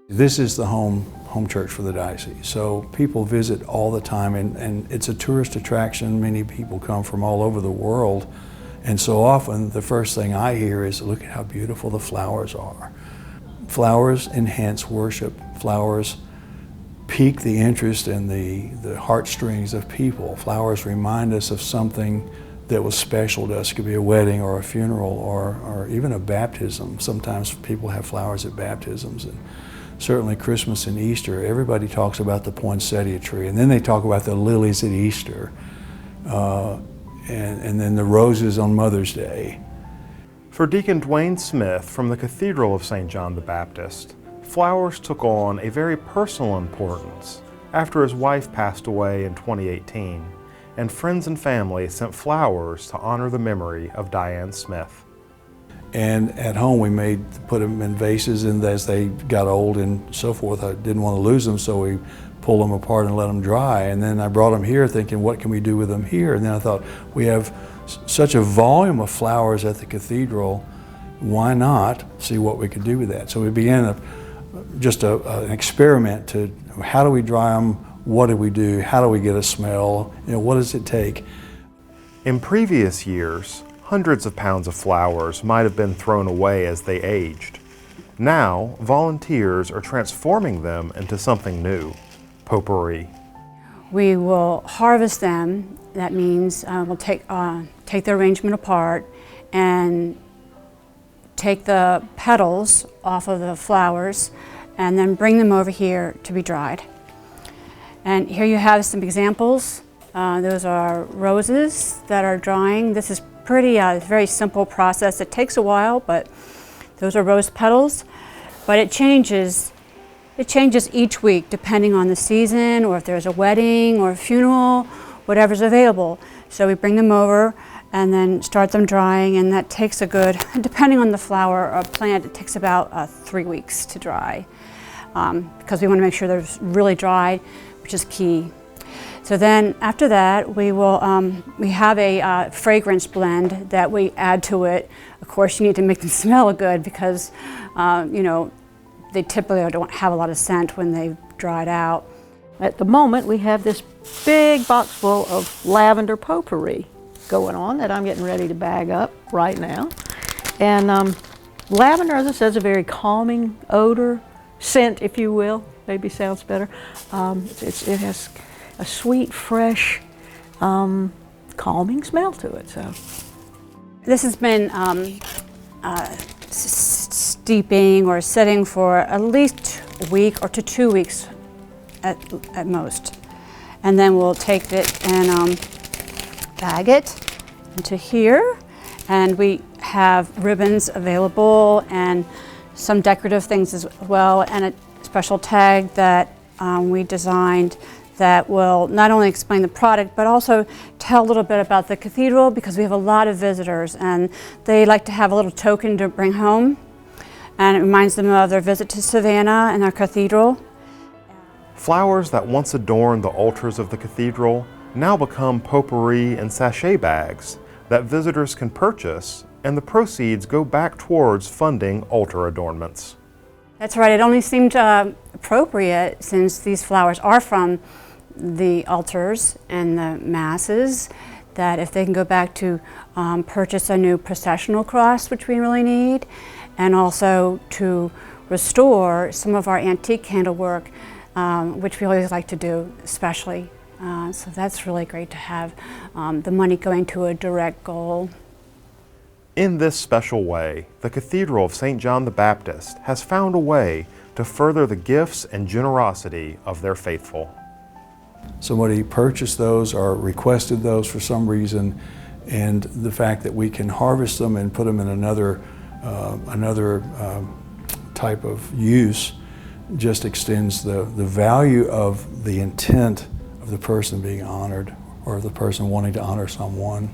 This is the home church for the diocese, so people visit all the time, and it's a tourist attraction. Many people come from all over the world, and so often the first thing I hear is, look at how beautiful the flowers are. Flowers enhance worship. Flowers pique the interest and the heartstrings of people. Flowers remind us of something that was special to us. It could be a wedding or a funeral or even a baptism. Sometimes people have flowers at baptisms. And certainly Christmas and Easter, everybody talks about the poinsettia tree, and then they talk about the lilies at Easter, and then the roses on Mother's Day. For Deacon Dwayne Smith from the Cathedral of St. John the Baptist, flowers took on a very personal importance after his wife passed away in 2018, and friends and family sent flowers to honor the memory of Diane Smith. And at home we put them in vases, and as they got old and so forth, I didn't want to lose them, so we pulled them apart and let them dry. And then I brought them here thinking, what can we do with them here? And then I thought, we have such a volume of flowers at the cathedral, why not see what we could do with that? So we began an experiment to, how do we dry them? What do we do? How do we get a smell? What does it take? In previous years, hundreds of pounds of flowers might have been thrown away as they aged. Now, volunteers are transforming them into something new, potpourri. We will harvest them. That means we'll take the arrangement apart and take the petals off of the flowers and then bring them over here to be dried. And here you have some examples. Those are roses that are drying. This is very simple process. It takes a while, but those are rose petals. But it changes each week depending on the season, or if there's a wedding or a funeral, whatever's available. So we bring them over and then start them drying, and that takes depending on the flower or plant, it takes about 3 weeks to dry, because we want to make sure they're really dry, which is key. So then after that, we have a fragrance blend that we add to it. Of course, you need to make them smell good because, they typically don't have a lot of scent when they've dried out. At the moment, we have this big box full of lavender potpourri going on that I'm getting ready to bag up right now. And lavender, as I said, is a very calming odor, scent, if you will. Maybe sounds better. It has a sweet, fresh, calming smell to it. So this has been steeping or sitting for at least a week or to 2 weeks at most. And then we'll take it and bag it into here. And we have ribbons available and some decorative things as well, and a special tag that we designed that will not only explain the product, but also tell a little bit about the cathedral, because we have a lot of visitors and they like to have a little token to bring home. And it reminds them of their visit to Savannah and our cathedral. Flowers that once adorned the altars of the cathedral now become potpourri and sachet bags that visitors can purchase, and the proceeds go back towards funding altar adornments. That's right. It only seemed appropriate, since these flowers are from the altars and the masses, that if they can go back to purchase a new processional cross, which we really need, and also to restore some of our antique candle work, which we always like to do, especially. So that's really great to have the money going to a direct goal. In this special way, the Cathedral of St. John the Baptist has found a way to further the gifts and generosity of their faithful. Somebody purchased those or requested those for some reason, and the fact that we can harvest them and put them in another type of use just extends the value of the intent of the person being honored, or the person wanting to honor someone.